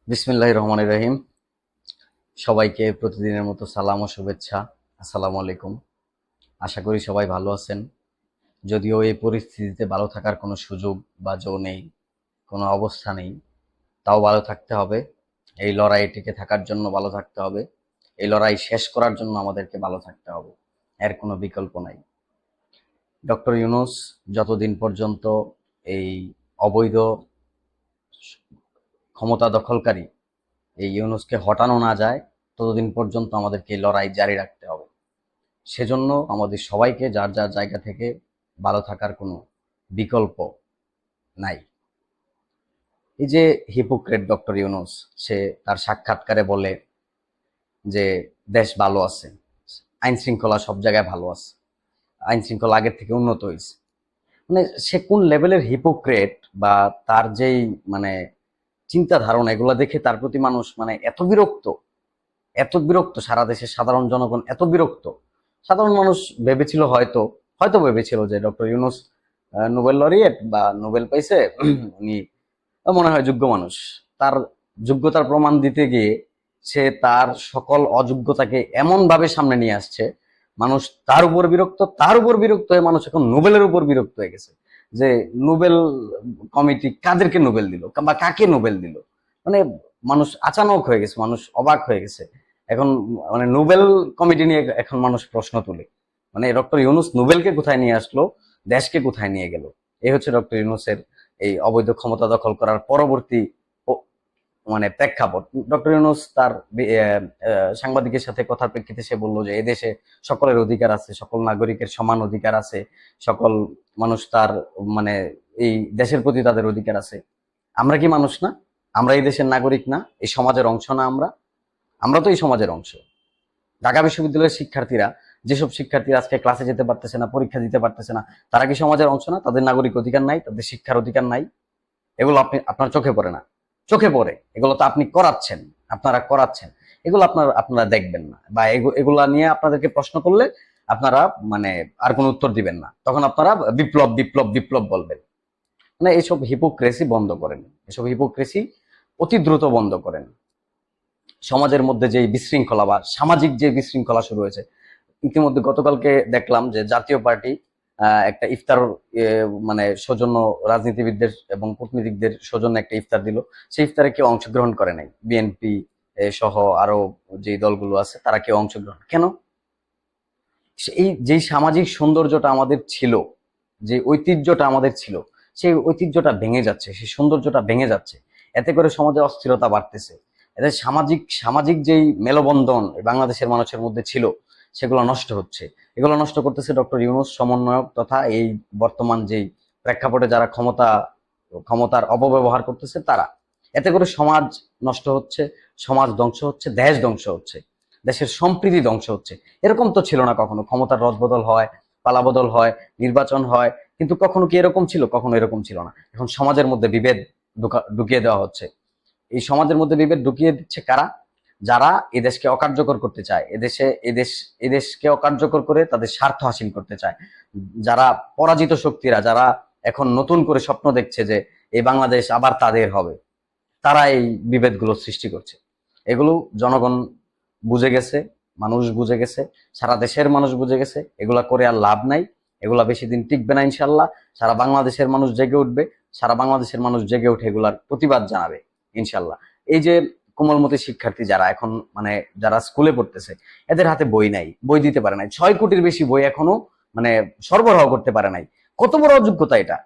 বিসমিল্লাহির রহমানির রহিম। সবাইকে প্রতিদিনের মতো সালাম ও শুভেচ্ছা। আসসালামু আলাইকুম। আশা করি সবাই ভালো আছেন। যদিও এই পরিস্থিতিতে ভালো থাকার কোনো সুযোগ বা নেই, কোনো অবস্থা নেই, তাও ভালো থাকতে হবে। এই লড়াই টিকে থাকার জন্য ভালো থাকতে হবে। এই লড়াই শেষ করার জন্য আমাদেরকে ভালো থাকতে হবে। এর কোনো বিকল্প নাই। ডক্টর ইউনূস যতদিন পর্যন্ত এই অবৈধ ক্ষমতা দখলকারী এই ইউনূসকে হটানো না যায়, ততদিন পর্যন্ত আমাদেরকে এই লড়াই জারি রাখতে হবে। সেজন্য আমাদের সবাইকে যার যার জায়গা থেকে ভালো থাকার কোনো বিকল্প নাই। এই যে হিপোক্রেট ডক্টর ইউনূস, সে তার সাক্ষাৎকারে বলে যে দেশ ভালো আছে, আইন শৃঙ্খলা সব জায়গায় ভালো আছে, আইন শৃঙ্খলা আগের থেকে উন্নত হয়েছে। মানে সে কোন লেভেলের হিপোক্রেট, বা তার যেই মানে চিন্তা ধারণা, এগুলো দেখে তার প্রতি মানুষ মানে এত বিরক্ত, এত বিরক্ত, সারা দেশের সাধারণ জনগণ এত বিরক্ত। সাধারণ মানুষ ভেবেছিল, হয়তো হয়তো ভেবেছিল যে ডক্টর ইউনূস নোবেল লরিয়েট বা নোবেল পাইছে, উনি মনে হয় যোগ্য মানুষ। তার যোগ্যতার প্রমাণ দিতে গিয়ে সে তার সকল অযোগ্যতাকে এমন ভাবে সামনে নিয়ে আসছে, মানুষ তার উপর বিরক্ত, তার উপর বিরক্ত হয়ে মানুষ এখন নোবেলের উপর বিরক্ত হয়ে গেছে। যে নোবেল কমিটি কাদেরকে নোবেল দিল বা কাকে নোবেল দিল, মানে মানুষ আচানক হয়ে গেছে, মানুষ অবাক হয়ে গেছে। এখন মানে নোবেল কমিটি নিয়ে এখন মানুষ প্রশ্ন তুলে, মানে ডক্টর ইউনূস নোবেলকে কোথায় নিয়ে আসলো, দেশকে কোথায় নিয়ে গেল। এই হচ্ছে ডক্টর ইউনূসের এই অবৈধ ক্ষমতা দখল করার পরবর্তী মানে প্রেক্ষাপট। ডক্টর ইউনূস তার সাংবাদিকের সাথে কথার প্রেক্ষিতে সে বলল যে এদেশে সকলের অধিকার আছে, সকল নাগরিকের সমান অধিকার আছে, সকল মানুষ তার মানে এই দেশের প্রতি তাদের অধিকার আছে। আমরা কি মানুষ না? আমরা এই দেশের নাগরিক না? এই সমাজের অংশ না? আমরা আমরা তো এই সমাজের অংশ। ঢাকা বিশ্ববিদ্যালয়ের শিক্ষার্থীরা, যেসব শিক্ষার্থীরা আজকে ক্লাসে যেতে পারতেছে না, পরীক্ষা দিতে পারতেছে না, তারা কি সমাজের অংশ না? তাদের নাগরিক অধিকার নাই? তাদের শিক্ষার অধিকার নাই? এগুলো আপনার চোখে পড়ে না? চোখে পড়ে। এগুলো তো আপনি করাচ্ছেন, আপনারা করাচ্ছেন। এগুলো আপনারা দেখবেন না, বা এগুলা নিয়ে আপনাদেরকে প্রশ্ন করলে আপনারা মানে আর কোনো উত্তর দিবেন না। তখন আপনারা বিপ্লব বিপ্লব বিপ্লব বলবেন। মানে এইসব হিপোক্রেসি বন্ধ করেন, এসব হিপোক্রেসি অতি দ্রুত বন্ধ করেন। সমাজের মধ্যে যে বিশৃঙ্খলা বা সামাজিক যে বিশৃঙ্খলা শুরু হয়েছে, ইতিমধ্যে গতকালকে দেখলাম যে জাতীয় পার্টি একটা ইফতার, মানে সৌজন্য, রাজনীতিবিদদের এবং কূটনীতিকদের সৌজন্য একটা ইফতার দিল। সেই ইফতারে কেউ অংশগ্রহণ করে নাই। বিএনপি সহ আরো যে দলগুলো আছে তারা কেউ অংশগ্রহণ কেন? এই যেই সামাজিক সৌন্দর্যটা আমাদের ছিল, যে ঐতিহ্যটা আমাদের ছিল, সেই ঐতিহ্যটা ভেঙে যাচ্ছে, সেই সৌন্দর্যটা ভেঙে যাচ্ছে। এতে করে সমাজে অস্থিরতা বাড়তেছে। এতে সামাজিক সামাজিক যেই মেলবন্ধন বাংলাদেশের মানুষের মধ্যে ছিল, সেগুলো নষ্ট হচ্ছে। এগুলো নষ্ট করতেছে ডক্টর ইউনূস সমন্বয়ক তথা এই বর্তমান যেই প্রেক্ষাপটে যারা ক্ষমতার অপব্যবহার করতেছে তারা। এতে করে সমাজ নষ্ট হচ্ছে, সমাজ ধ্বংস হচ্ছে, দেশ ধ্বংস হচ্ছে, দেশের সম্প্রীতি ধ্বংস হচ্ছে। এরকম তো ছিল না কখনো। ক্ষমতার রদবদল হয়, পালাবদল হয়, নির্বাচন হয়, কিন্তু কখনো কি এরকম ছিল? কখনো এরকম ছিল না। এখন সমাজের মধ্যে বিভেদ ঢুকিয়ে দেওয়া হচ্ছে। এই সমাজের মধ্যে বিভেদ ঢুকিয়ে দিচ্ছে কারা? যারা এদেশকে অকার্যকর করতে চায়, এদেশকে অকার্যকর করে তাদের স্বার্থ হাসিল করতে চায়। যারা পরাজিত শক্তিরা, যারা এখন নতুন করে স্বপ্ন দেখছে যে এই বাংলাদেশ আবার তাদের হবে, তারা এই বিভেদগুলো সৃষ্টি করছে। এগুলো জনগণ বুঝে গেছে, মানুষ বুঝে গেছে, সারা দেশের মানুষ বুঝে গেছে। এগুলা করে আর লাভ নাই, এগুলা বেশি দিন টিকবে না ইনশাল্লাহ। সারা বাংলাদেশের মানুষ জেগে উঠবে, সারা বাংলাদেশের মানুষ জেগে উঠে এগুলার প্রতিবাদ জানাবে ইনশাল্লাহ। এই যে কোমলমতি শিক্ষার্থী যারা এখন মানে যারা স্কুলে পড়তেছে, এদের হাতে বই নাই, বই দিতে পারে নাই। 6 কোটির বেশি বই এখনো মানে সরবরাহ করতে পারে নাই। কত বড় অযোগ্যতা এটা!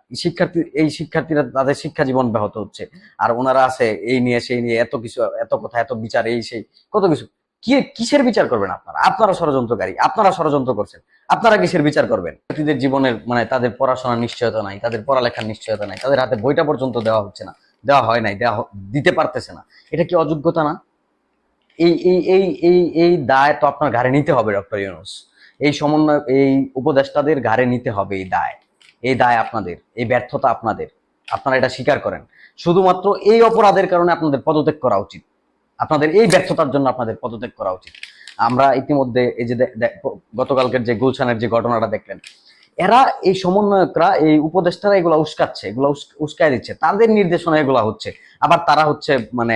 এই শিক্ষার্থীরা, তাদের শিক্ষা জীবন ব্যাহত হচ্ছে, আর ওনারা আছে এই নিয়ে সেই নিয়ে এত কিছু, এত কথা, এত বিচার, এই সেই কত কিছু। কিসের বিচার করবেন আপনারা? আপনারা ষড়যন্ত্রকারী, আপনারা ষড়যন্ত্র করছেন। আপনারা কিসের বিচার করবেন? শিক্ষার্থীদের জীবনের মানে তাদের পড়াশোনার নিশ্চয়তা নাই, তাদের পড়ালেখার নিশ্চয়তা নাই, তাদের হাতে বইটা পর্যন্ত দেওয়া হচ্ছে না, দেওয়া হয় নাই, দিতে পারতেছে না। এটা কি অযোগ্যতা না? এই এই এই এই এই দায় তো আপনার ঘাড়ে নিতে হবে ডক্টর ইউনূস। এই সমন্বয়, এই উপদেষ্টাদের ঘাড়ে নিতে হবে এই দায়। এই দায় আপনাদের, এই ব্যর্থতা আপনাদের। আপনারা এটা স্বীকার করেন। শুধুমাত্র এই অপরাধের কারণে আপনাদের পদত্যাগ করা উচিত। আপনাদের এই ব্যর্থতার জন্য আপনাদের পদত্যাগ করা উচিত। আমরা ইতিমধ্যে এই যে গতকালকের যে গুলশানের যে ঘটনাটা দেখলেন, এরা এই সমন্বয়করা, এই উপদেষ্টারা এগুলা উস্কাচ্ছে, এগুলা উস্কায় দিচ্ছে, তাদের নির্দেশনা এগুলা হচ্ছে। আবার তারা হচ্ছে মানে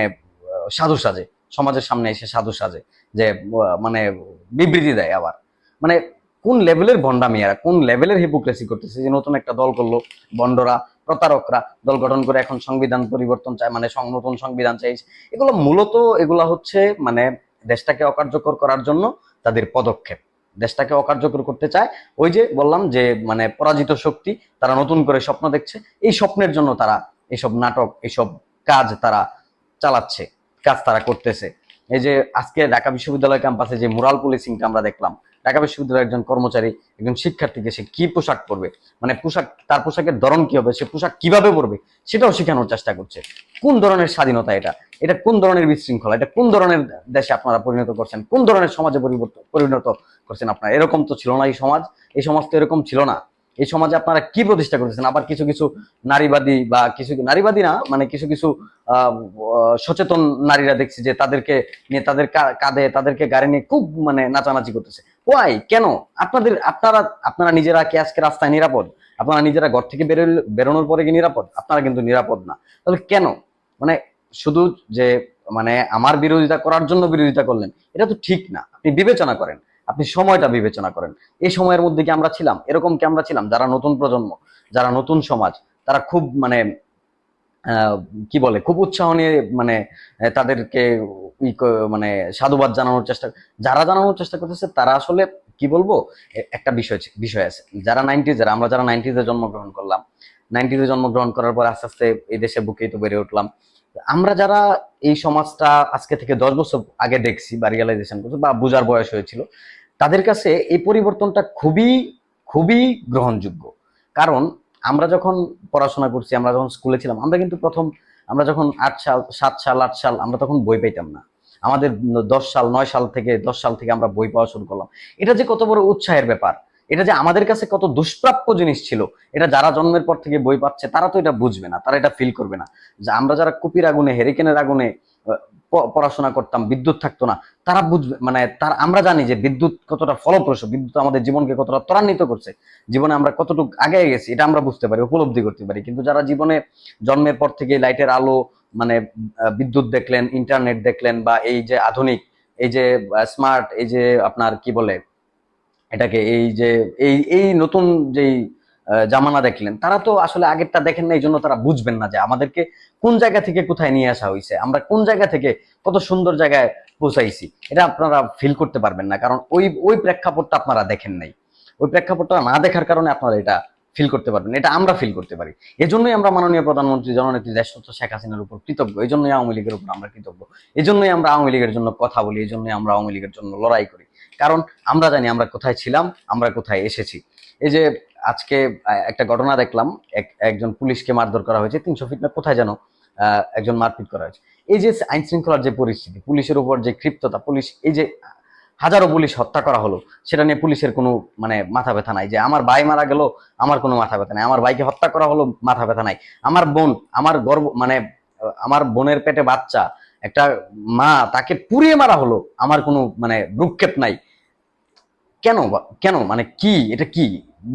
সাধু সাজে, সমাজের সামনে এসে সাধু সাজে, যে মানে বিবৃতি দেয় আবার। মানে কোন লেভেলের ভণ্ডামি, এরা কোন লেভেলের হিপোক্রেসি করতেছে, যে নতুন একটা দল করলো, বন্ডরা, প্রতারকরা দল গঠন করে এখন সংবিধান পরিবর্তন চায়, মানে নতুন সংবিধান চাইছে। এগুলো মূলত এগুলা হচ্ছে মানে দেশটাকে অকার্যকর করার জন্য তাদের পদক্ষেপ, দেশটাকে অকার্যকর করতে চায়। ওই যে বললাম যে মানে পরাজিত শক্তি, তারা নতুন করে স্বপ্ন দেখছে, এই স্বপ্নের জন্য তারা এইসব নাটক, এইসব কাজ তারা চালাচ্ছে, কাজ তারা করতেছে। এই যে আজকে ঢাকা বিশ্ববিদ্যালয় ক্যাম্পাসে যে মোরাল পুলিশিংটা আমরা দেখলাম, ঢাকা বিশ্ববিদ্যালয়ের একজন কর্মচারী, একজন শিক্ষার্থীকে সে কি পোশাক পরবে, মানে পোশাক, তার পোশাকের ধরন কি হবে, সে পোশাক কিভাবে পরবে সেটাও শেখানোর চেষ্টা করছে। কোন ধরনের স্বাধীনতা এটা? এটা কোন ধরনের বিশৃঙ্খলা? এটা কোন ধরনের দেশে আপনারা পরিণত করছেন? কোন ধরনের সমাজে পরিণত করছেন আপনারা? এরকম তো ছিল না এই সমাজ, এই সমাজ তো এরকম ছিল না। এই সমাজে আপনারা কি প্রতিষ্ঠা করতেছেন? আবার কিছু কিছু নারীবাদী, বা কিছু নারীবাদী না, মানে কিছু কিছু সচেতন নারীরা দেখছি যে তাদেরকে নিয়ে, তাদের কাঁধে, তাদেরকে গাড়ি নিয়ে খুব মানে নাচানাচি করতেছে। ওয়াই? কেন? আপনারা আপনারা নিজেরা কি আজকে রাস্তায় নিরাপদ? আপনারা নিজেরা ঘর থেকে বেরোনোর পরে কি নিরাপদ? আপনারা কিন্তু নিরাপদ না। তাহলে কেন? মানে শুধু যে মানে আমার বিরোধিতা করার জন্য বিরোধিতা করলেন, এটা তো ঠিক না। আপনি বিবেচনা করেন, আপনি সময়টা বিবেচনা করেন। এই সময়ের মধ্যে কি আমরা ছিলাম এরকম? কি আমরা ছিলাম? যারা নতুন প্রজন্ম, যারা নতুন সমাজ, তারা খুব মানে কি বলে, খুব উৎসাহ নিয়ে মানে তাদেরকে মানে সাধুবাদ জানানোর চেষ্টা, যারা জানানোর চেষ্টা করতেছে তারা আসলে কি বলবো, একটা বিষয় আছে। যারা আমরা যারা 90s জন্মগ্রহণ করলাম, 90s জন্মগ্রহণ করার পর আস্তে আস্তে এই দেশে বুকেই তো বেড়ে উঠলাম, আমরা যারা এই সমাজটা আজকে থেকে 10 বছর আগে দেখছি বা রিয়েলাইজেশন করছি বা বুঝার বয়স হয়েছিল, তাদের কাছে এই পরিবর্তনটা খুবই খুবই গ্রহণযোগ্য। কারণ আমরা যখন পড়াশোনা করছি, আমরা যখন স্কুলে ছিলাম, আমরা কিন্তু আমরা যখন 8 সাল, 7 সাল, 8 সাল, আমরা তখন বই পাইতাম না। আমাদের 10 সাল, 9 সাল থেকে, 10 সাল থেকে আমরা বই পাওয়া শুরু করলাম। এটা যে কত বড় উৎসাহের ব্যাপার, এটা যে আমাদের কাছে কত দুষ্প্রাপ্য জিনিস ছিল, এটা যারা জন্মের পর থেকে বই পাচ্ছে তারা তো এটা বুঝবে না, তারা এটা ফিল করবে না। যে আমরা যারা কুপির আগুনে, হেরিকেনের আগুনে পড়াশোনা করতাম, বিদ্যুৎ থাকতো না, তারা বুঝবে, মানে আমরা জানি যে বিদ্যুৎ কতটা ফলপ্রসূ, বিদ্যুৎ আমাদের জীবনকে কতটা ত্বরান্বিত করছে, জীবনে আমরা কতটুকু আগে গেছি এটা আমরা বুঝতে পারি, উপলব্ধি করতে পারি। কিন্তু যারা জীবনে জন্মের পর থেকে লাইটের আলো, মানে বিদ্যুৎ দেখলেন, ইন্টারনেট দেখলেন, বা এই যে আধুনিক, এই যে স্মার্ট, এই যে আপনার কি বলে এটাকে, এই যে এই এই নতুন যেই জামানা দেখলেন, তারা তো আসলে আগেরটা দেখেন না, এই জন্য তারা বুঝবেন না যে আমাদেরকে কোন জায়গা থেকে কোথায় নিয়ে আসা হয়েছে, আমরা কোন জায়গা থেকে কত সুন্দর জায়গায় পৌঁছাইছি, এটা আপনারা ফিল করতে পারবেন না। কারণ ওই ওই প্রেক্ষাপটটা আপনারা দেখেন নাই। ওই প্রেক্ষাপটটা না দেখার কারণে আপনারা এটা ফিল করতে পারবেন, এটা আমরা ফিল করতে পারি। এজন্যই আমরা মাননীয় প্রধানমন্ত্রী জননেত্রী দেশরত্ন শেখ হাসিনার উপর কৃতজ্ঞ, এই জন্যই আওয়ামী লীগের উপর আমরা কৃতজ্ঞ, এই জন্যই আমরা আওয়ামী লীগের জন্য কথা বলি, এই জন্যই আমরা আওয়ামী লীগের জন্য লড়াই করি। কারণ আমরা জানি আমরা কোথায় ছিলাম, আমরা কোথায় এসেছি। এই যে আজকে একটা ঘটনা দেখলাম, একজন পুলিশকে মারধর করা হয়েছে, 300 ফিট না কোথায় যেন একজন মারপিট করা হয়েছে। এই যে আইন শৃঙ্খলার যে পরিস্থিতি, পুলিশের উপর যে ক্ষিপ্ততা, পুলিশ, এই যে হাজারো পুলিশ হত্যা করা হলো, সেটা নিয়ে পুলিশের কোনো মানে মাথা ব্যথা নাই। যে আমার ভাই মারা গেল, আমার কোনো মাথা ব্যথা নাই। আমার ভাইকে হত্যা করা হলো, মাথা ব্যথা নাই। আমার বোন, আমার গর্ব, মানে আমার বোনের পেটে বাচ্চা, একটা মা, তাকে পুড়িয়ে মারা হলো, আমার কোনো মানে ভ্রুক্ষেপ নাই। কেন? কেন? মানে কি এটা? কি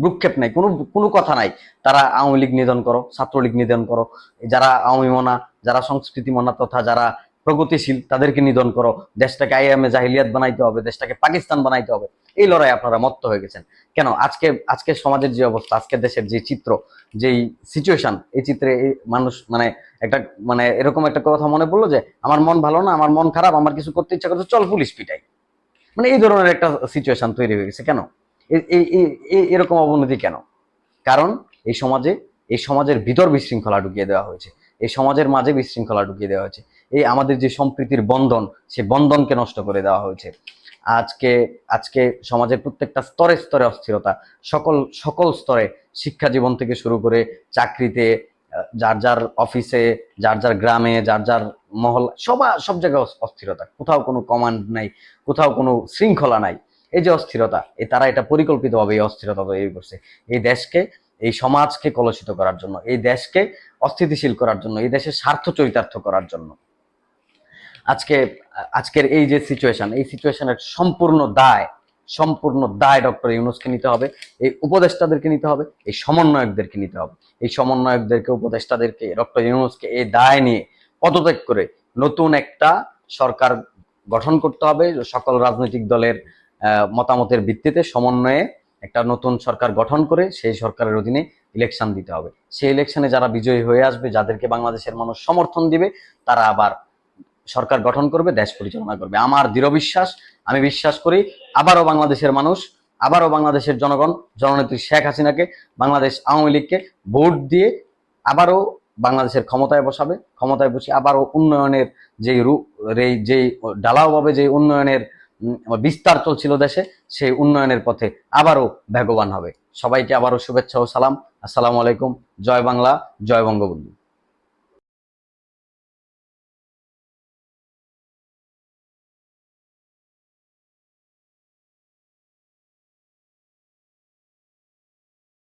ভ্রুক্ষেপ নাই? কোনো কোনো কথা নাই। তারা আওয়ামী লীগ নিধন করো, ছাত্রলীগ নিধন করো, যারা আওয়ামী মনা, যারা সংস্কৃতি মনা, তথা যারা প্রগতিশীল, তাদেরকে নিধন করো। দেশটাকে আইএমএ জাহিলিয়াত বানাইতে হবে, দেশটাকে পাকিস্তান বানাইতে হবে, এই লড়াই আপনারা মত্ত হয়ে গেছেন। কেন? আজকে সমাজের যে অবস্থা, আজকে দেশের যে চিত্র, যেই সিচুয়েশন, এই চিত্রে এই মানুষ মানে একটা মানে এরকম একটা কথা মনে পড়লো যে আমার মন ভালো না, আমার মন খারাপ, আমার কিছু করতে ইচ্ছা করছে, চল পুলিশ পিটাই। মানে এই ধরনের একটা সিচুয়েশন তৈরি হয়ে গেছে। কেন এরকম অবনতি কেন? কারণ এই সমাজের ভিতর বিশৃঙ্খলা ঢুকিয়ে দেওয়া হয়েছে, এই সমাজের মাঝে বিশৃঙ্খলা ঢুকিয়ে দেওয়া হয়েছে, এই আমাদের যে সম্প্রীতির বন্ধন, সে বন্ধনকে নষ্ট করে দেওয়া হয়েছে। আজকে আজকে সমাজের প্রত্যেকটা স্তরে স্তরে অস্থিরতা, সকল সকল স্তরে, শিক্ষা জীবন থেকে শুরু করে চাকরিতে, যার যার অফিসে, যার যার গ্রামে, যার যার মহল্লা, সব জায়গায় অস্থিরতা, কোথাও কোনো কমান্ড নাই, কোথাও কোনো শৃঙ্খলা নাই। এই যে অস্থিরতা, তারা এটা পরিকল্পিতভাবে এই অস্থিরতা তৈরি করছে, এই দেশকে, এই সমাজকে কলুষিত করার জন্য, এই দেশকে অস্থিতিশীল করার জন্য, এই দেশের স্বার্থ চরিতার্থ করার জন্য। আজকে আজকের এই যে সিচুয়েশন, এই সিচুয়েশনের সম্পূর্ণ দায় ডক্টর ইউনূসকে নিতে হবে, এই উপদেষ্টাদেরকে নিতে হবে, এই সমন্বয়কদেরকে নিতে হবে, এই সমন্বয়কদেরকে, উপদেষ্টাদেরকে, ডক্টর ইউনূসকে এই দায় নিয়ে পদত্যাগ করে নতুন একটা সরকার গঠন করতে হবে, সকল রাজনৈতিক দলের মতামতের ভিত্তিতে সমন্বয়ে একটা নতুন সরকার গঠন করে সেই সরকারের অধীনে ইলেকশন দিতে হবে। সেই ইলেকশনে যারা বিজয়ী হয়ে আসবে, যাদেরকে বাংলাদেশের মানুষ সমর্থন দিবে, তারা আবার সরকার গঠন করবে, দেশ পরিচালনা করবে। আমার দৃঢ় বিশ্বাস, আমি বিশ্বাস করি আবারও বাংলাদেশের মানুষ, আবারও বাংলাদেশের জনগণ জননেত্রী শেখ হাসিনাকে, বাংলাদেশ আওয়ামী লীগকে ভোট দিয়ে আবারও বাংলাদেশের ক্ষমতায় বসাবে। ক্ষমতায় বসে আবারও উন্নয়নের যেই ঢালাওভাবে যে উন্নয়নের বিস্তার চলছিল দেশে, সেই উন্নয়নের পথে আবারও বেগবান হবে। সবাইকে আবারও শুভেচ্ছা ও সালাম। আসসালামু আলাইকুম। জয় বাংলা, জয় বঙ্গবন্ধু।